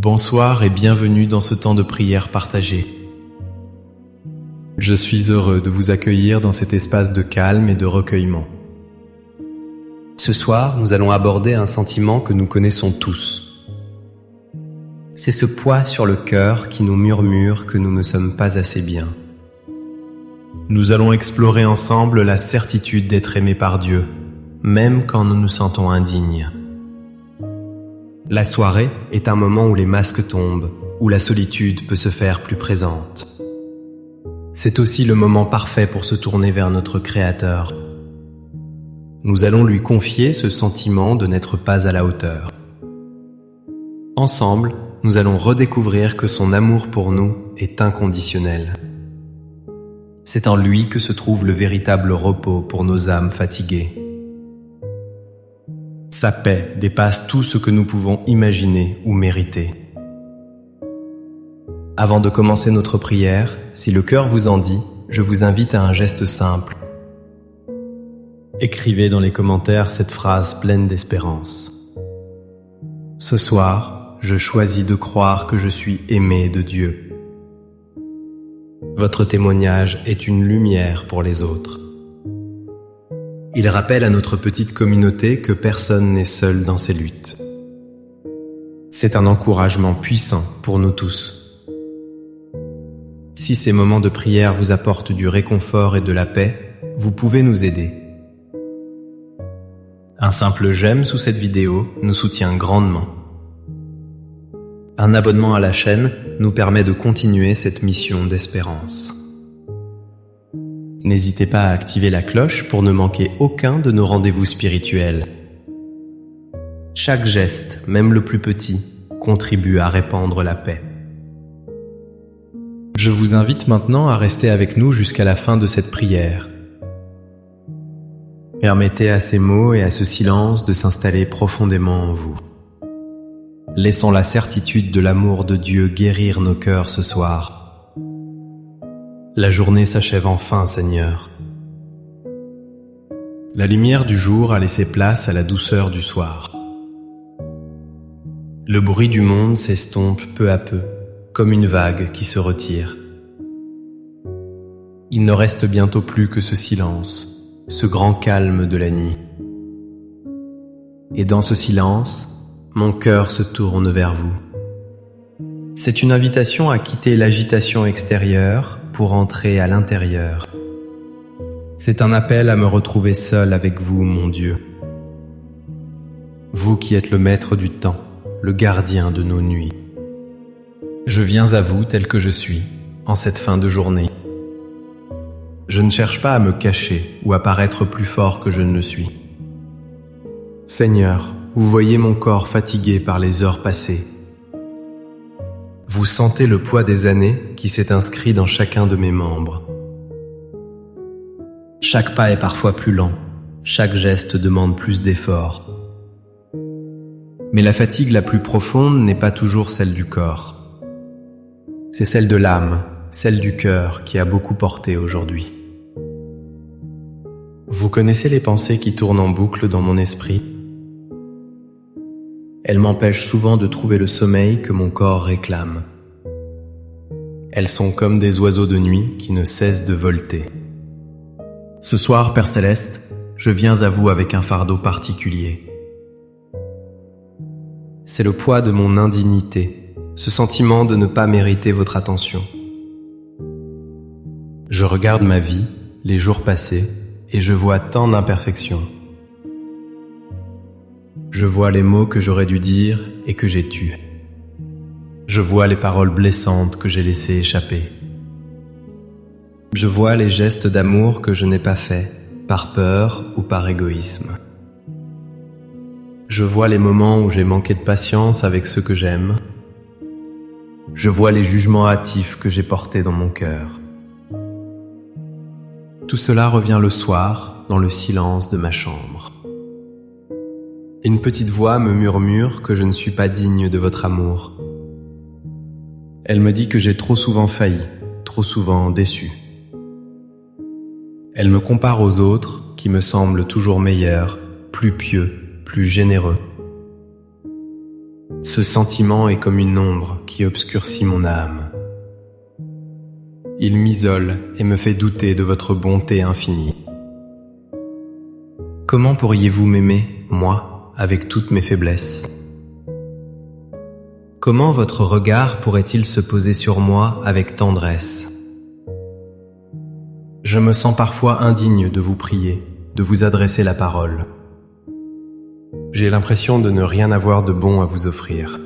Bonsoir et bienvenue dans ce temps de prière partagée. Je suis heureux de vous accueillir dans cet espace de calme et de recueillement. Ce soir, nous allons aborder un sentiment que nous connaissons tous. C'est ce poids sur le cœur qui nous murmure que nous ne sommes pas assez bien. Nous allons explorer ensemble la certitude d'être aimés par Dieu, même quand nous nous sentons indignes. La soirée est un moment où les masques tombent, où la solitude peut se faire plus présente. C'est aussi le moment parfait pour se tourner vers notre Créateur. Nous allons lui confier ce sentiment de n'être pas à la hauteur. Ensemble, nous allons redécouvrir que son amour pour nous est inconditionnel. C'est en lui que se trouve le véritable repos pour nos âmes fatiguées. Sa paix dépasse tout ce que nous pouvons imaginer ou mériter. Avant de commencer notre prière, si le cœur vous en dit, je vous invite à un geste simple. Écrivez dans les commentaires cette phrase pleine d'espérance. Ce soir, je choisis de croire que je suis aimé de Dieu. Votre témoignage est une lumière pour les autres. Il rappelle à notre petite communauté que personne n'est seul dans ses luttes. C'est un encouragement puissant pour nous tous. Si ces moments de prière vous apportent du réconfort et de la paix, vous pouvez nous aider. Un simple j'aime sous cette vidéo nous soutient grandement. Un abonnement à la chaîne nous permet de continuer cette mission d'espérance. N'hésitez pas à activer la cloche pour ne manquer aucun de nos rendez-vous spirituels. Chaque geste, même le plus petit, contribue à répandre la paix. Je vous invite maintenant à rester avec nous jusqu'à la fin de cette prière. Permettez à ces mots et à ce silence de s'installer profondément en vous. Laissons la certitude de l'amour de Dieu guérir nos cœurs ce soir. La journée s'achève enfin, Seigneur. La lumière du jour a laissé place à la douceur du soir. Le bruit du monde s'estompe peu à peu, comme une vague qui se retire. Il ne reste bientôt plus que ce silence, ce grand calme de la nuit. Et dans ce silence, mon cœur se tourne vers vous. C'est une invitation à quitter l'agitation extérieure pour entrer à l'intérieur. C'est un appel à me retrouver seul avec vous, mon Dieu. Vous qui êtes le maître du temps, le gardien de nos nuits. Je viens à vous tel que je suis, en cette fin de journée. Je ne cherche pas à me cacher ou à paraître plus fort que je ne le suis. Seigneur, vous voyez mon corps fatigué par les heures passées. Vous sentez le poids des années qui s'est inscrit dans chacun de mes membres. Chaque pas est parfois plus lent, chaque geste demande plus d'efforts. Mais la fatigue la plus profonde n'est pas toujours celle du corps. C'est celle de l'âme, celle du cœur qui a beaucoup porté aujourd'hui. Vous connaissez les pensées qui tournent en boucle dans mon esprit ? Elles m'empêchent souvent de trouver le sommeil que mon corps réclame. Elles sont comme des oiseaux de nuit qui ne cessent de volter. Ce soir, Père Céleste, je viens à vous avec un fardeau particulier. C'est le poids de mon indignité, ce sentiment de ne pas mériter votre attention. Je regarde ma vie, les jours passés, et je vois tant d'imperfections. Je vois les mots que j'aurais dû dire et que j'ai tus. Je vois les paroles blessantes que j'ai laissées échapper. Je vois les gestes d'amour que je n'ai pas faits, par peur ou par égoïsme. Je vois les moments où j'ai manqué de patience avec ceux que j'aime. Je vois les jugements hâtifs que j'ai portés dans mon cœur. Tout cela revient le soir, dans le silence de ma chambre. Une petite voix me murmure que je ne suis pas digne de votre amour. Elle me dit que j'ai trop souvent failli, trop souvent déçu. Elle me compare aux autres qui me semblent toujours meilleurs, plus pieux, plus généreux. Ce sentiment est comme une ombre qui obscurcit mon âme. Il m'isole et me fait douter de votre bonté infinie. Comment pourriez-vous m'aimer, moi, avec toutes mes faiblesses? Comment votre regard pourrait-il se poser sur moi avec tendresse? Je me sens parfois indigne de vous prier, de vous adresser la parole. J'ai l'impression de ne rien avoir de bon à vous offrir.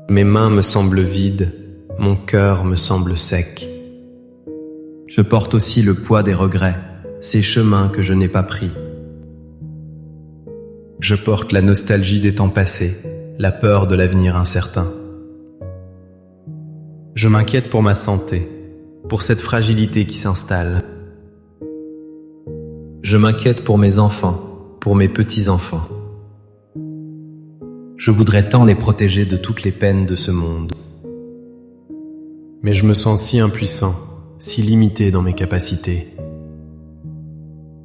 Mes mains me semblent vides, mon cœur me semble sec. Je porte aussi le poids des regrets, ces chemins que je n'ai pas pris. Je porte la nostalgie des temps passés, la peur de l'avenir incertain. Je m'inquiète pour ma santé, pour cette fragilité qui s'installe. Je m'inquiète pour mes enfants, pour mes petits-enfants. Je voudrais tant les protéger de toutes les peines de ce monde. Mais je me sens si impuissant, si limité dans mes capacités.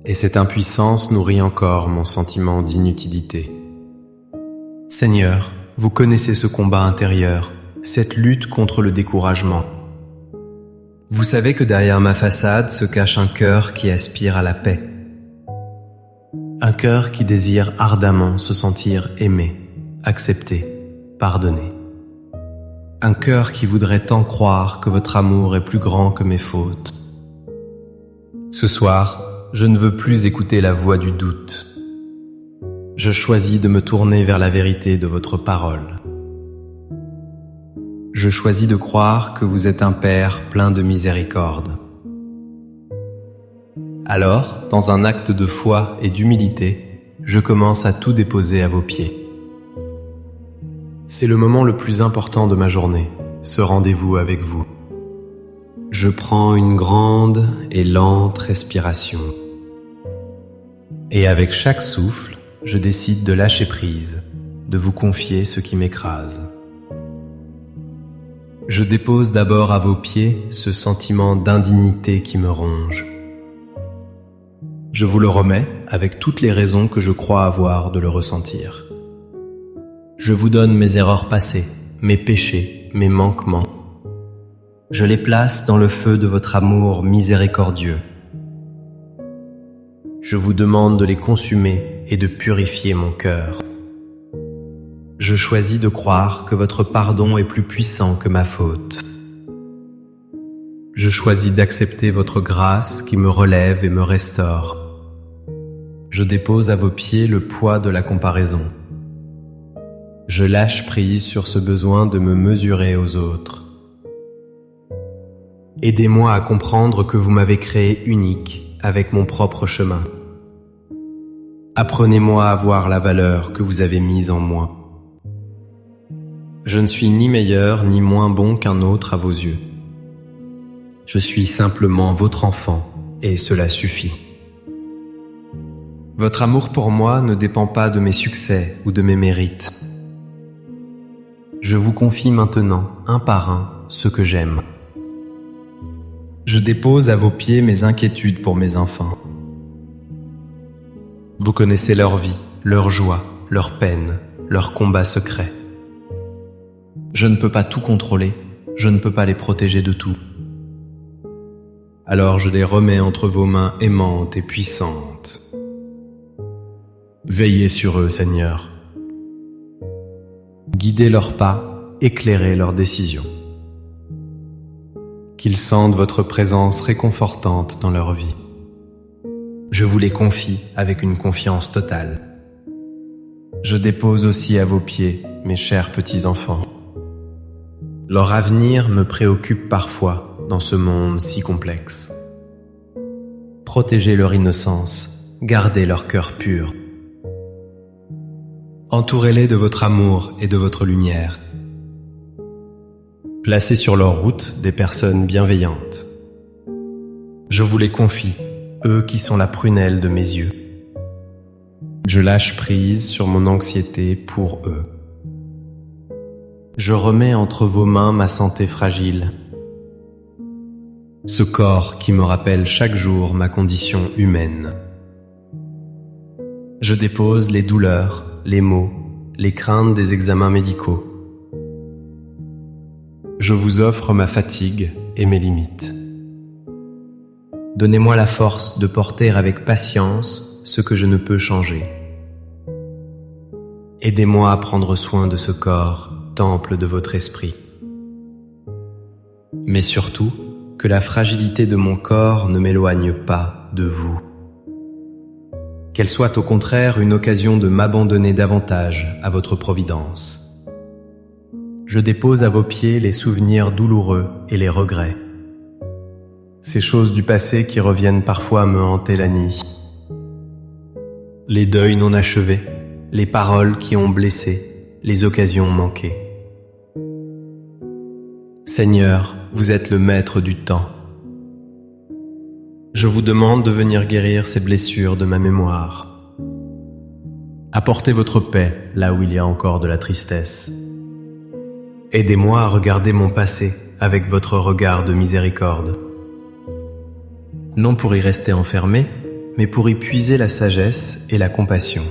Et cette impuissance nourrit encore mon sentiment d'inutilité. Seigneur, vous connaissez ce combat intérieur, cette lutte contre le découragement. Vous savez que derrière ma façade se cache un cœur qui aspire à la paix. Un cœur qui désire ardemment se sentir aimé, accepté, pardonné. Un cœur qui voudrait tant croire que votre amour est plus grand que mes fautes. Ce soir, je ne veux plus écouter la voix du doute. Je choisis de me tourner vers la vérité de votre parole. Je choisis de croire que vous êtes un Père plein de miséricorde. Alors, dans un acte de foi et d'humilité, je commence à tout déposer à vos pieds. C'est le moment le plus important de ma journée, ce rendez-vous avec vous. Je prends une grande et lente respiration. Et avec chaque souffle, je décide de lâcher prise, de vous confier ce qui m'écrase. Je dépose d'abord à vos pieds ce sentiment d'indignité qui me ronge. Je vous le remets avec toutes les raisons que je crois avoir de le ressentir. Je vous donne mes erreurs passées, mes péchés, mes manquements. Je les place dans le feu de votre amour miséricordieux. Je vous demande de les consumer et de purifier mon cœur. Je choisis de croire que votre pardon est plus puissant que ma faute. Je choisis d'accepter votre grâce qui me relève et me restaure. Je dépose à vos pieds le poids de la comparaison. Je lâche prise sur ce besoin de me mesurer aux autres. Aidez-moi à comprendre que vous m'avez créé unique avec mon propre chemin. Apprenez-moi à voir la valeur que vous avez mise en moi. Je ne suis ni meilleur ni moins bon qu'un autre à vos yeux. Je suis simplement votre enfant et cela suffit. Votre amour pour moi ne dépend pas de mes succès ou de mes mérites. Je vous confie maintenant, un par un, ce que j'aime. Je dépose à vos pieds mes inquiétudes pour mes enfants. Vous connaissez leur vie, leur joie, leurs peines, leurs combats secrets. Je ne peux pas tout contrôler, je ne peux pas les protéger de tout. Alors je les remets entre vos mains aimantes et puissantes. Veillez sur eux, Seigneur. Guidez leurs pas, éclairez leurs décisions. Qu'ils sentent votre présence réconfortante dans leur vie. Je vous les confie avec une confiance totale. Je dépose aussi à vos pieds mes chers petits-enfants. Leur avenir me préoccupe parfois dans ce monde si complexe. Protégez leur innocence, gardez leur cœur pur. Entourez-les de votre amour et de votre lumière. Placez sur leur route des personnes bienveillantes. Je vous les confie, eux qui sont la prunelle de mes yeux. Je lâche prise sur mon anxiété pour eux. Je remets entre vos mains ma santé fragile. Ce corps qui me rappelle chaque jour ma condition humaine. Je dépose les douleurs, les maux, les craintes des examens médicaux. Je vous offre ma fatigue et mes limites. Donnez-moi la force de porter avec patience ce que je ne peux changer. Aidez-moi à prendre soin de ce corps, temple de votre esprit. Mais surtout, que la fragilité de mon corps ne m'éloigne pas de vous. Qu'elle soit au contraire une occasion de m'abandonner davantage à votre providence. Je dépose à vos pieds les souvenirs douloureux et les regrets. Ces choses du passé qui reviennent parfois me hanter la nuit. Les deuils non achevés, les paroles qui ont blessé, les occasions manquées. Seigneur, vous êtes le maître du temps. Je vous demande de venir guérir ces blessures de ma mémoire. Apportez votre paix là où il y a encore de la tristesse. Aidez-moi à regarder mon passé avec votre regard de miséricorde. Non pour y rester enfermé, mais pour y puiser la sagesse et la compassion.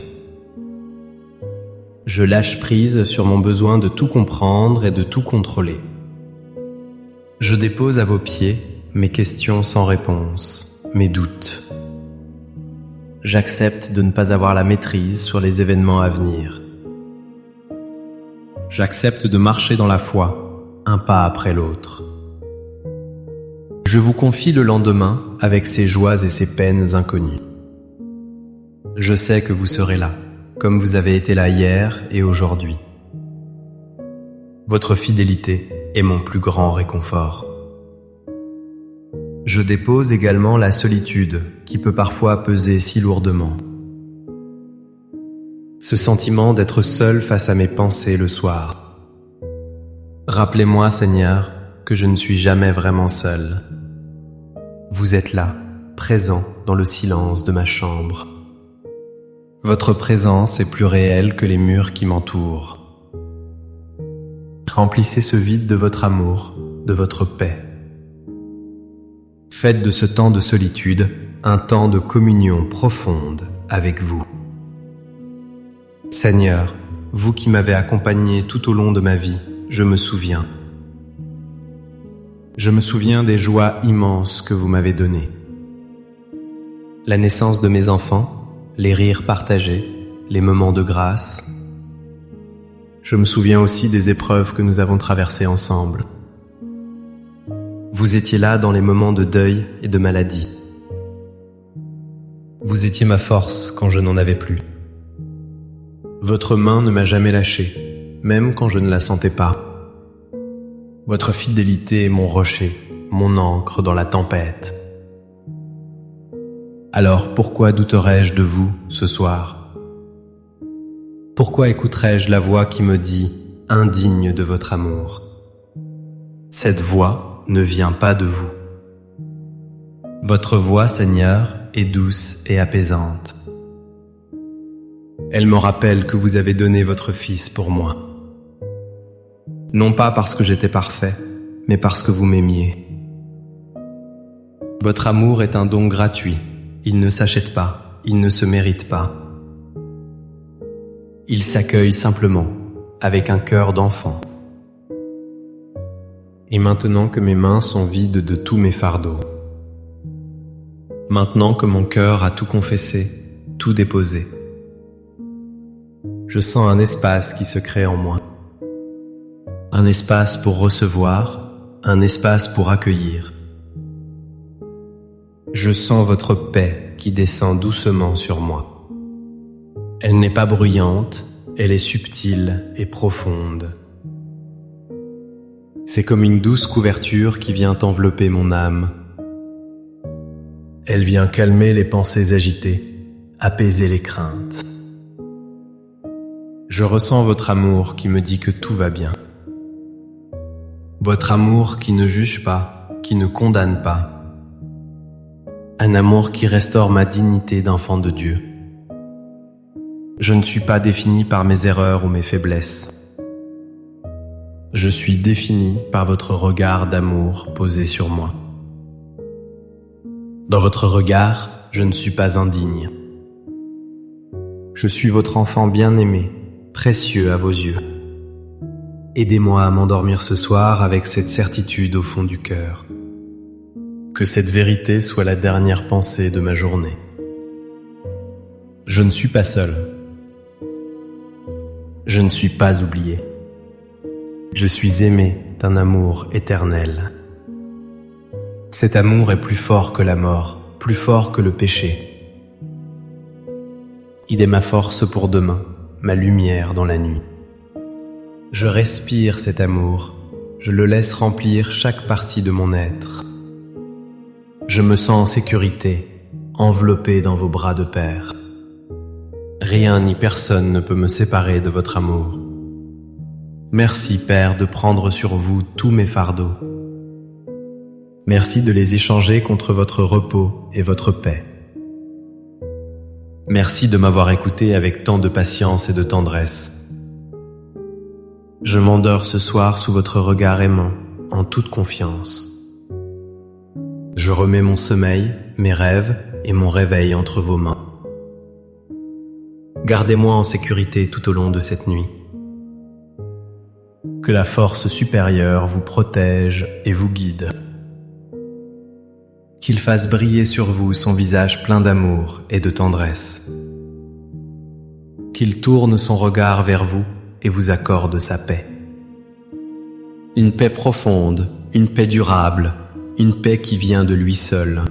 Je lâche prise sur mon besoin de tout comprendre et de tout contrôler. Je dépose à vos pieds mes questions sans réponse, mes doutes. J'accepte de ne pas avoir la maîtrise sur les événements à venir. J'accepte de marcher dans la foi, un pas après l'autre. Je vous confie le lendemain avec ses joies et ses peines inconnues. Je sais que vous serez là, comme vous avez été là hier et aujourd'hui. Votre fidélité est mon plus grand réconfort. Je dépose également la solitude qui peut parfois peser si lourdement. Ce sentiment d'être seul face à mes pensées le soir. Rappelez-moi, Seigneur, que je ne suis jamais vraiment seul. Vous êtes là, présent dans le silence de ma chambre. Votre présence est plus réelle que les murs qui m'entourent. Remplissez ce vide de votre amour, de votre paix. Faites de ce temps de solitude un temps de communion profonde avec vous. Seigneur, vous qui m'avez accompagné tout au long de ma vie, je me souviens. Je me souviens des joies immenses que vous m'avez données. La naissance de mes enfants, les rires partagés, les moments de grâce. Je me souviens aussi des épreuves que nous avons traversées ensemble. Vous étiez là dans les moments de deuil et de maladie. Vous étiez ma force quand je n'en avais plus. Votre main ne m'a jamais lâché, même quand je ne la sentais pas. Votre fidélité est mon rocher, mon ancre dans la tempête. Alors pourquoi douterais-je de vous ce soir? Pourquoi écouterais-je la voix qui me dit « indigne de votre amour » ? Cette voix ne vient pas de vous. Votre voix, Seigneur, est douce et apaisante. Elle me rappelle que vous avez donné votre Fils pour moi. Non pas parce que j'étais parfait, mais parce que vous m'aimiez. Votre amour est un don gratuit. Il ne s'achète pas, il ne se mérite pas. Il s'accueille simplement, avec un cœur d'enfant. Et maintenant que mes mains sont vides de tous mes fardeaux, maintenant que mon cœur a tout confessé, tout déposé, je sens un espace qui se crée en moi. Un espace pour recevoir, un espace pour accueillir. Je sens votre paix qui descend doucement sur moi. Elle n'est pas bruyante, elle est subtile et profonde. C'est comme une douce couverture qui vient envelopper mon âme. Elle vient calmer les pensées agitées, apaiser les craintes. Je ressens votre amour qui me dit que tout va bien. Votre amour qui ne juge pas, qui ne condamne pas. Un amour qui restaure ma dignité d'enfant de Dieu. Je ne suis pas défini par mes erreurs ou mes faiblesses. Je suis défini par votre regard d'amour posé sur moi. Dans votre regard, je ne suis pas indigne. Je suis votre enfant bien-aimé, précieux à vos yeux. Aidez-moi à m'endormir ce soir avec cette certitude au fond du cœur. Que cette vérité soit la dernière pensée de ma journée. Je ne suis pas seul. Je ne suis pas oublié. Je suis aimé d'un amour éternel. Cet amour est plus fort que la mort, plus fort que le péché. Il est ma force pour demain, ma lumière dans la nuit. Je respire cet amour, je le laisse remplir chaque partie de mon être. Je me sens en sécurité, enveloppé dans vos bras de père. Rien ni personne ne peut me séparer de votre amour. Merci, Père, de prendre sur vous tous mes fardeaux. Merci de les échanger contre votre repos et votre paix. Merci de m'avoir écouté avec tant de patience et de tendresse. Je m'endors ce soir sous votre regard aimant, en toute confiance. Je remets mon sommeil, mes rêves et mon réveil entre vos mains. Gardez-moi en sécurité tout au long de cette nuit. Que la force supérieure vous protège et vous guide. Qu'il fasse briller sur vous son visage plein d'amour et de tendresse. Qu'il tourne son regard vers vous et vous accorde sa paix. Une paix profonde, une paix durable, une paix qui vient de lui seul.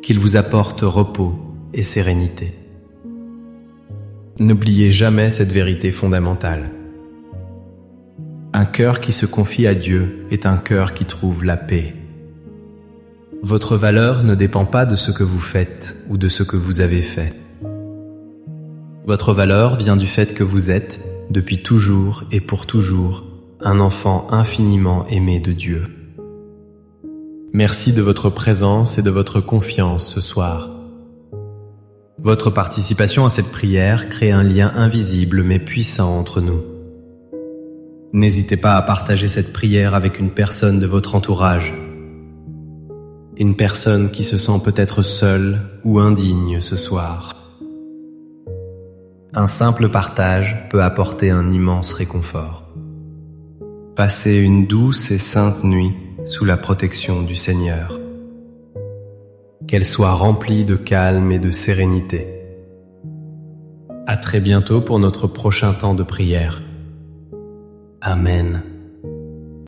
Qu'il vous apporte repos et sérénité. N'oubliez jamais cette vérité fondamentale. Un cœur qui se confie à Dieu est un cœur qui trouve la paix. Votre valeur ne dépend pas de ce que vous faites ou de ce que vous avez fait. Votre valeur vient du fait que vous êtes, depuis toujours et pour toujours, un enfant infiniment aimé de Dieu. Merci de votre présence et de votre confiance ce soir. Votre participation à cette prière crée un lien invisible mais puissant entre nous. N'hésitez pas à partager cette prière avec une personne de votre entourage. Une personne qui se sent peut-être seule ou indigne ce soir. Un simple partage peut apporter un immense réconfort. Passez une douce et sainte nuit sous la protection du Seigneur. Qu'elle soit remplie de calme et de sérénité. À très bientôt pour notre prochain temps de prière. Amen.